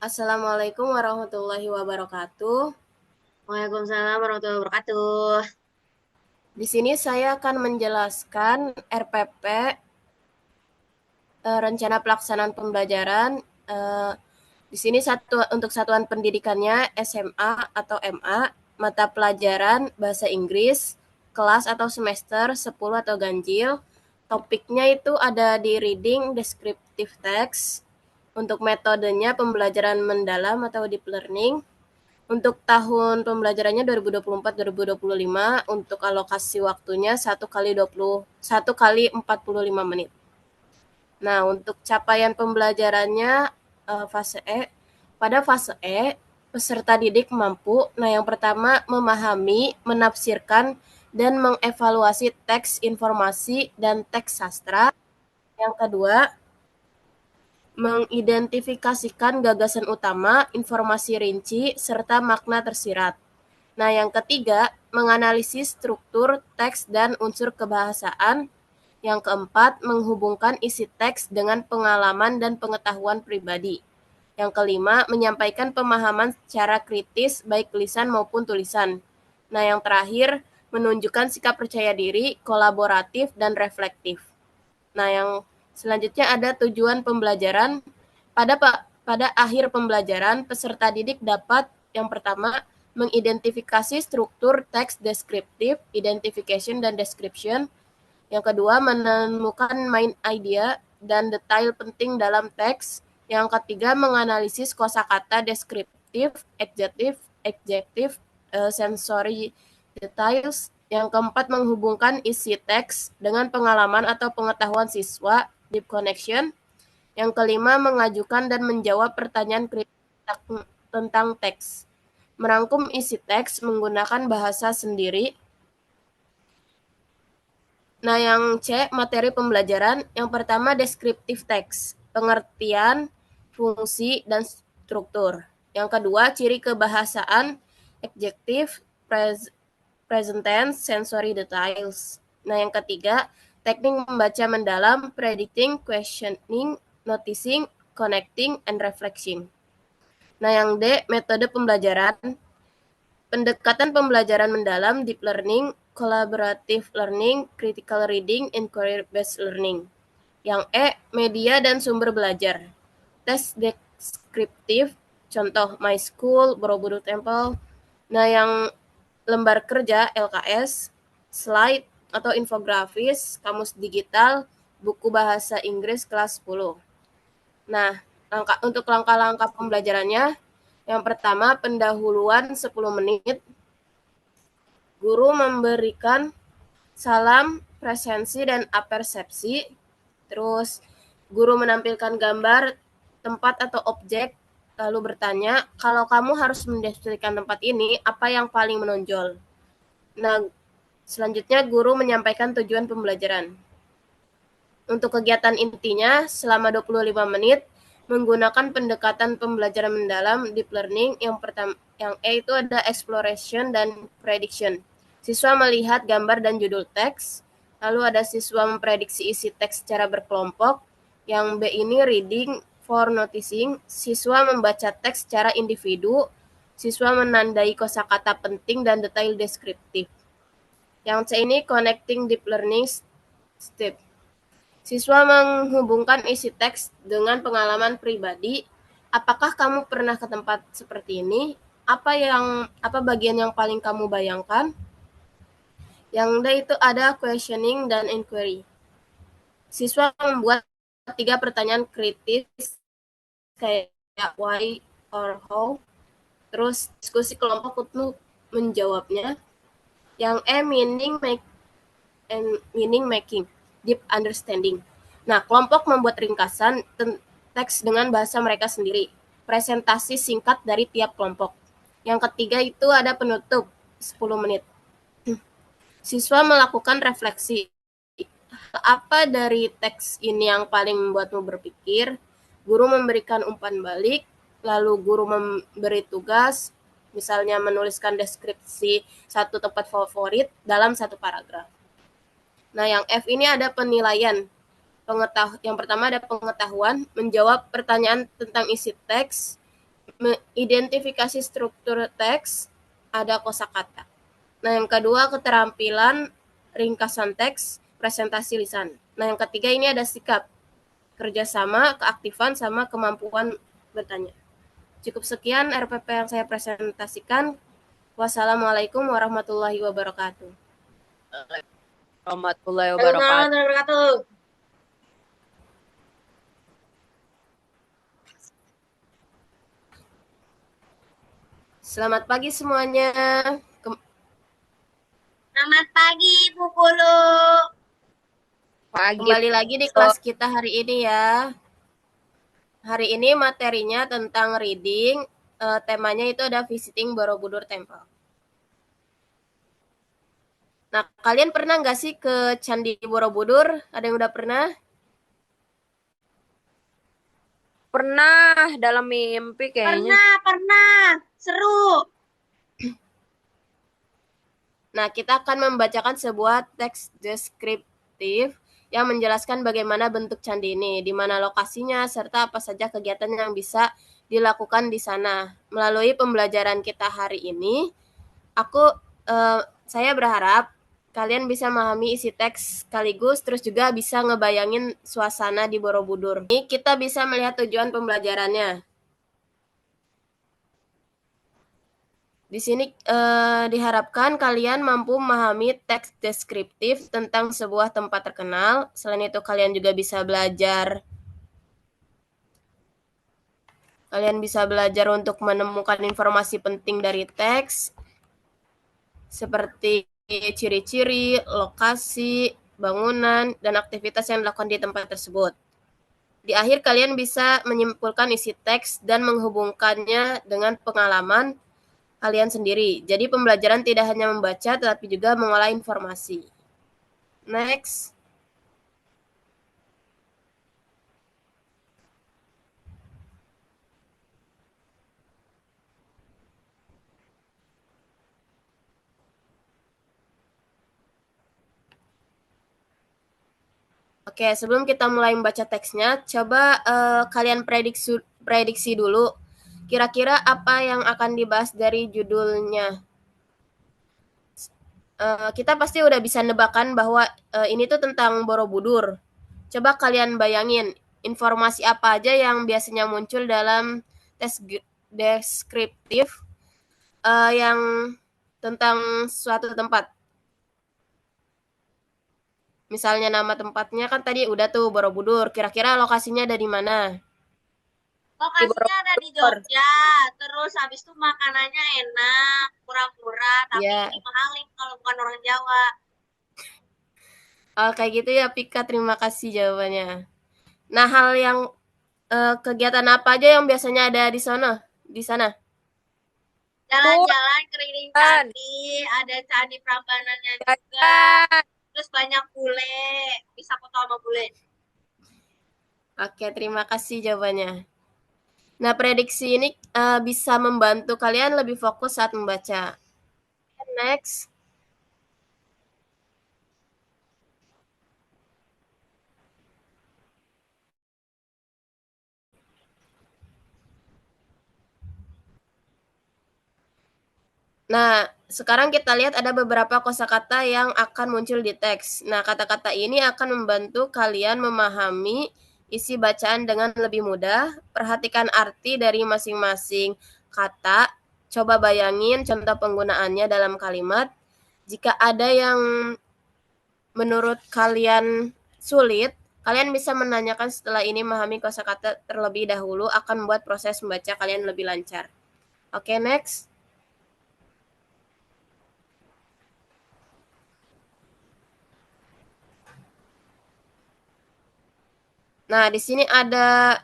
Assalamualaikum warahmatullahi wabarakatuh. Waalaikumsalam warahmatullahi wabarakatuh. Di sini saya akan menjelaskan RPP, rencana pelaksanaan pembelajaran. Eh, di sini untuk satuan pendidikannya SMA atau MA, mata pelajaran bahasa Inggris, kelas atau semester 10 atau ganjil. Topiknya itu ada di reading, descriptive text. Untuk metodenya pembelajaran mendalam atau deep learning. Untuk tahun pembelajarannya 2024-2025, untuk alokasi waktunya 1 kali 45 menit. Nah, untuk capaian pembelajarannya fase E. Pada fase E, peserta didik mampu, yang pertama memahami, menafsirkan, dan mengevaluasi teks informasi dan teks sastra. Yang kedua, mengidentifikasikan gagasan utama, informasi rinci, serta makna tersirat. Nah, yang ketiga, menganalisis struktur teks dan unsur kebahasaan. Yang keempat, menghubungkan isi teks dengan pengalaman dan pengetahuan pribadi. Yang kelima, menyampaikan pemahaman secara kritis, baik lisan maupun tulisan. Nah, yang terakhir, menunjukkan sikap percaya diri, kolaboratif, dan reflektif. Nah, yang selanjutnya ada tujuan pembelajaran. Pada akhir pembelajaran, peserta didik dapat yang pertama mengidentifikasi struktur teks deskriptif, identification dan description. Yang kedua, menemukan main idea dan detail penting dalam teks. Yang ketiga, menganalisis kosakata deskriptif, adjektif, sensory details. Yang keempat, menghubungkan isi teks dengan pengalaman atau pengetahuan siswa, deep connection. Yang kelima, mengajukan dan menjawab pertanyaan kritis tentang teks. Merangkum isi teks menggunakan bahasa sendiri. Nah, yang C, materi pembelajaran. Yang pertama, deskriptif teks, pengertian, fungsi, dan struktur. Yang kedua, ciri kebahasaan, adjektif, present tense, sensory details. Nah, yang ketiga, teknik membaca mendalam, predicting, questioning, noticing, connecting, and reflecting. Nah, yang D, metode pembelajaran. Pendekatan pembelajaran mendalam, deep learning, collaborative learning, critical reading, inquiry-based learning. Yang E, media dan sumber belajar. Tes deskriptif, contoh My School, Borobudur Temple. Nah, yang lembar kerja, LKS, slide atau infografis, kamus digital, buku bahasa Inggris kelas 10. Nah, untuk langkah-langkah pembelajarannya, yang pertama pendahuluan 10 menit, guru memberikan salam, presensi, dan apersepsi. Terus guru menampilkan gambar, tempat atau objek, lalu bertanya, kalau kamu harus mendeskripsikan tempat ini, apa yang paling menonjol? Nah, selanjutnya guru menyampaikan tujuan pembelajaran. Untuk kegiatan intinya, selama 25 menit, menggunakan pendekatan pembelajaran mendalam, deep learning. Yang E itu ada exploration dan prediction. Siswa melihat gambar dan judul teks, lalu ada siswa memprediksi isi teks secara berkelompok. Yang B ini reading for noticing, siswa membaca teks secara individu, siswa menandai kosakata penting dan detail deskriptif. Yang C ini connecting deep learning step. Siswa menghubungkan isi teks dengan pengalaman pribadi. Apakah kamu pernah ke tempat seperti ini? Apa bagian yang paling kamu bayangkan? Yang D itu ada questioning dan inquiry. Siswa membuat 3 pertanyaan kritis kayak why or how. Terus diskusi kelompok untuk menjawabnya. Yang E meaning making, deep understanding. Nah, kelompok membuat ringkasan teks dengan bahasa mereka sendiri. Presentasi singkat dari tiap kelompok. Yang ketiga itu ada penutup 10 menit. Siswa melakukan refleksi. Apa dari teks ini yang paling membuatmu berpikir? Guru memberikan umpan balik, lalu guru memberi tugas, misalnya menuliskan deskripsi satu tempat favorit dalam satu paragraf. Nah, yang F ini ada penilaian. Yang pertama ada pengetahuan, menjawab pertanyaan tentang isi teks, Identifikasi struktur teks, ada kosakata. Nah, yang kedua keterampilan ringkasan teks, presentasi lisan. Nah, yang ketiga ini ada sikap, kerjasama, keaktifan, sama kemampuan bertanya. Cukup sekian RPP yang saya presentasikan. Wassalamualaikum warahmatullahi wabarakatuh. Warahmatullahi Waalaikumsalam wabarakatuh. warahmatullahi wabarakatuh. Selamat pagi semuanya. Selamat pagi, Bu Kulu. Pagi. Kembali lagi di kelas kita hari ini ya. Hari ini materinya tentang reading. Temanya itu ada visiting Borobudur Temple. Nah, kalian pernah nggak sih ke Candi Borobudur? Ada yang udah pernah? Pernah dalam mimpi kayaknya. Pernah. Seru. Nah, kita akan membacakan sebuah teks deskriptif yang menjelaskan bagaimana bentuk candi ini, di mana lokasinya, serta apa saja kegiatan yang bisa dilakukan di sana. Melalui pembelajaran kita hari ini, saya berharap kalian bisa memahami isi teks sekaligus terus juga bisa ngebayangin suasana di Borobudur. Ini kita bisa melihat tujuan pembelajarannya. Di sini diharapkan kalian mampu memahami teks deskriptif tentang sebuah tempat terkenal. Selain itu kalian juga bisa belajar untuk menemukan informasi penting dari teks seperti ciri-ciri, lokasi, bangunan, dan aktivitas yang dilakukan di tempat tersebut. Di akhir kalian bisa menyimpulkan isi teks dan menghubungkannya dengan pengalaman kalian sendiri. Jadi pembelajaran tidak hanya membaca, tetapi juga mengolah informasi. Next. Oke, sebelum kita mulai membaca teksnya, coba kalian prediksi dulu. Kira-kira apa yang akan dibahas dari judulnya? Kita pasti udah bisa nebakan bahwa ini tuh tentang Borobudur. Coba kalian bayangin informasi apa aja yang biasanya muncul dalam tes deskriptif yang tentang suatu tempat. Misalnya nama tempatnya kan tadi udah tuh Borobudur. Kira-kira lokasinya ada di mana? Lokasinya ada di Jogja. Terus habis itu makanannya enak, murah-murah, tapi Ya. dimahalin kalau bukan orang Jawa. Kayak gitu ya, Pika. Terima kasih jawabannya. Nah, hal yang kegiatan apa aja yang biasanya ada di sana? Jalan-jalan keliling candi, ada candi Prambanannya juga. Terus banyak bule, bisa foto sama bule. Oke, terima kasih jawabannya. Nah, prediksi ini bisa membantu kalian lebih fokus saat membaca. Next. Nah, sekarang kita lihat ada beberapa kosakata yang akan muncul di teks. Nah, kata-kata ini akan membantu kalian memahami isi bacaan dengan lebih mudah. Perhatikan arti dari masing-masing kata. Coba bayangin contoh penggunaannya dalam kalimat. Jika ada yang menurut kalian sulit, kalian bisa menanyakan setelah ini memahami kosakata terlebih dahulu akan membuat proses membaca kalian lebih lancar. Oke, next. Nah, di sini ada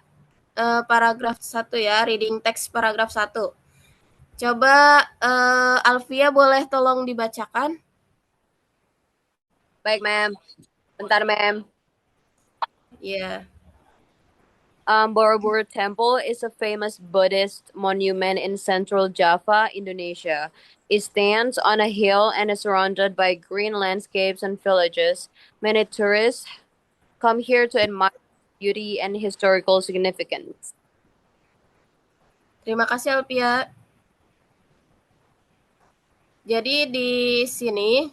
paragraf 1 ya, reading text paragraf 1. Coba Alfia boleh tolong dibacakan? Baik, ma'am. Bentar, ma'am. Iya. Borobudur Temple is a famous Buddhist monument in central Java, Indonesia. It stands on a hill and is surrounded by green landscapes and villages. Many tourists come here to admire its beauty and historical significance. Terima kasih Alpia. Jadi di sini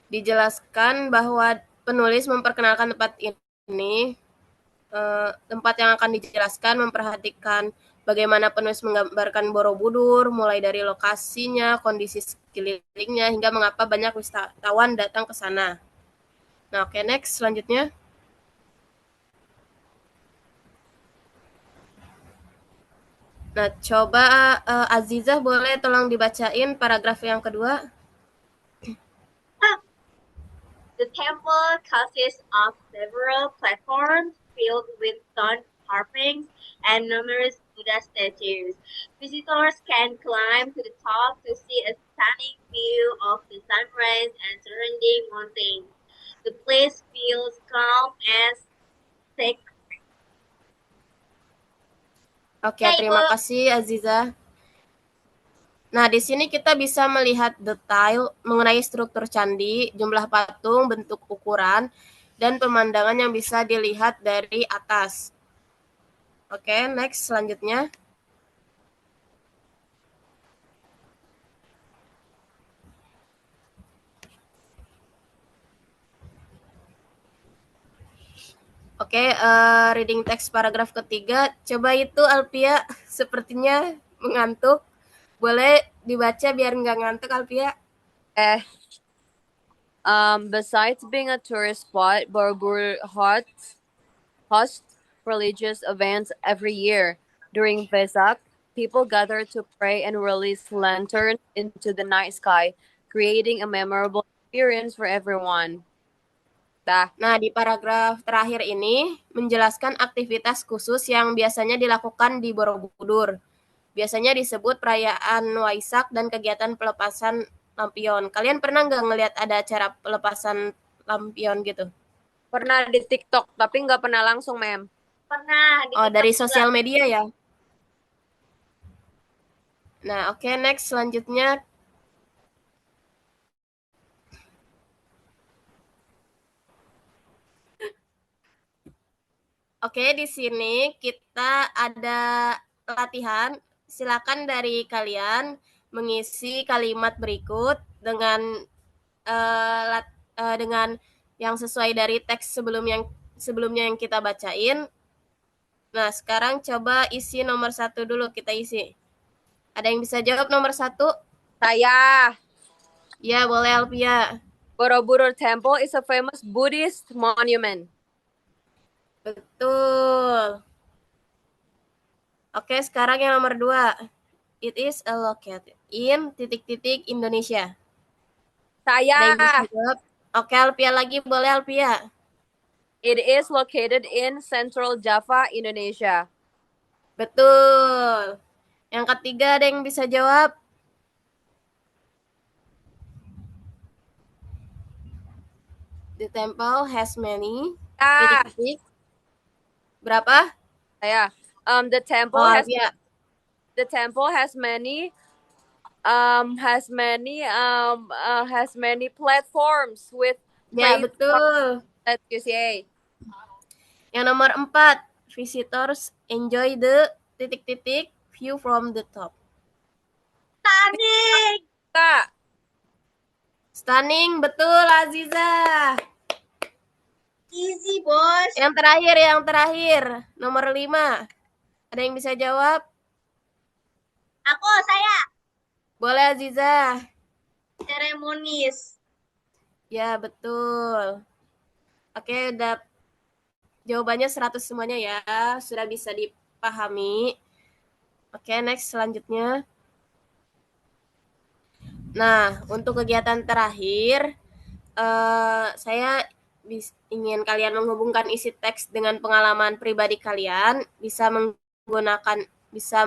dijelaskan bahwa penulis memperkenalkan tempat ini, tempat yang akan dijelaskan memperhatikan bagaimana penulis menggambarkan Borobudur, mulai dari lokasinya, kondisi sekelilingnya, hingga mengapa banyak wisatawan datang ke sana. Nah, oke, next, selanjutnya. Nah, coba Azizah boleh tolong dibacain paragraf yang kedua. The temple consists of several platforms filled with stone carvings and numerous Buddha statues. Visitors can climb to the top to see a stunning view of the sunrise and surrounding mountains. The place feels calm and sacred. Oke, terima kasih Azizah. Nah, di sini kita bisa melihat detail mengenai struktur candi, jumlah patung, bentuk ukuran, dan pemandangan yang bisa dilihat dari atas. Oke, next, selanjutnya. Oke, reading text paragraf ketiga. Coba itu Alpia sepertinya mengantuk. Boleh dibaca biar nggak ngantuk, Alpia? Besides being a tourist spot, Borobudur hosts religious events every year. During Vesak, people gather to pray and release lanterns into the night sky, creating a memorable experience for everyone. Nah, di paragraf terakhir ini menjelaskan aktivitas khusus yang biasanya dilakukan di Borobudur. Biasanya disebut perayaan Waisak dan kegiatan pelepasan lampion. Kalian pernah nggak ngelihat ada acara pelepasan lampion gitu? Pernah di TikTok, tapi nggak pernah langsung, Mem. Pernah. Oh, dari sosial media ya? Nah, oke, next. Selanjutnya, oke, di sini kita ada latihan. Silakan dari kalian mengisi kalimat berikut dengan dengan yang sesuai dari teks sebelumnya yang kita bacain. Nah, sekarang coba isi nomor 1 dulu, kita isi. Ada yang bisa jawab nomor 1? Saya. Ya, boleh Alpia. Borobudur Temple is a famous Buddhist monument. Betul. Oke, sekarang yang nomor 2. It is located in ... Indonesia. Saya. Ada yang bisa jawab? Oke, Alpia lagi, boleh Alpia. It is located in Central Java, Indonesia. Betul. Yang ketiga ada yang bisa jawab? The temple has many ... Berapa? Saya. The temple Oh, has Alpia. the temple has many platforms with Ya, betul. statues. Yang nomor 4, visitors enjoy the ... view from the top. Stunning. Kak. Stunning, betul Aziza. Easy, bos. Yang terakhir, nomor 5. Ada yang bisa jawab? Saya. Boleh Aziza. Ceremonis. Ya, betul. Oke, udah jawabannya 100 semuanya ya. Sudah bisa dipahami. Oke, next selanjutnya. Nah, untuk kegiatan terakhir, saya ingin kalian menghubungkan isi teks dengan pengalaman pribadi kalian. Bisa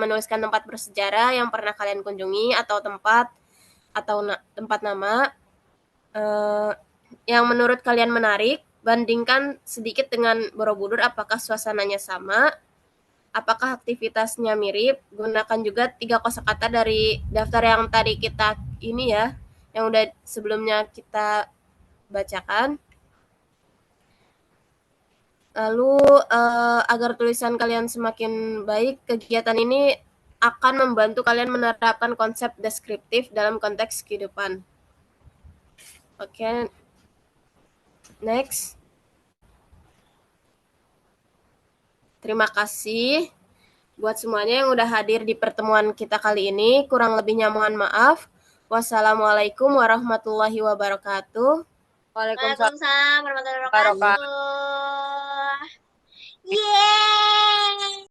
menuliskan tempat bersejarah yang pernah kalian kunjungi atau tempat nama yang menurut kalian menarik. Bandingkan sedikit dengan Borobudur, apakah suasananya sama, apakah aktivitasnya mirip. Gunakan juga 3 kosakata dari daftar yang tadi kita ini ya, yang udah sebelumnya kita bacakan. Lalu agar tulisan kalian semakin baik, kegiatan ini akan membantu kalian menerapkan konsep deskriptif dalam konteks kehidupan. Oke, next. Terima kasih buat semuanya yang udah hadir di pertemuan kita kali ini. Kurang lebihnya mohon maaf. Wassalamualaikum warahmatullahi wabarakatuh. Waalaikumsalam Waalaikumsalam warahmatullahi warahmatullahi wabarakatuh. wabarakatuh. Yeay!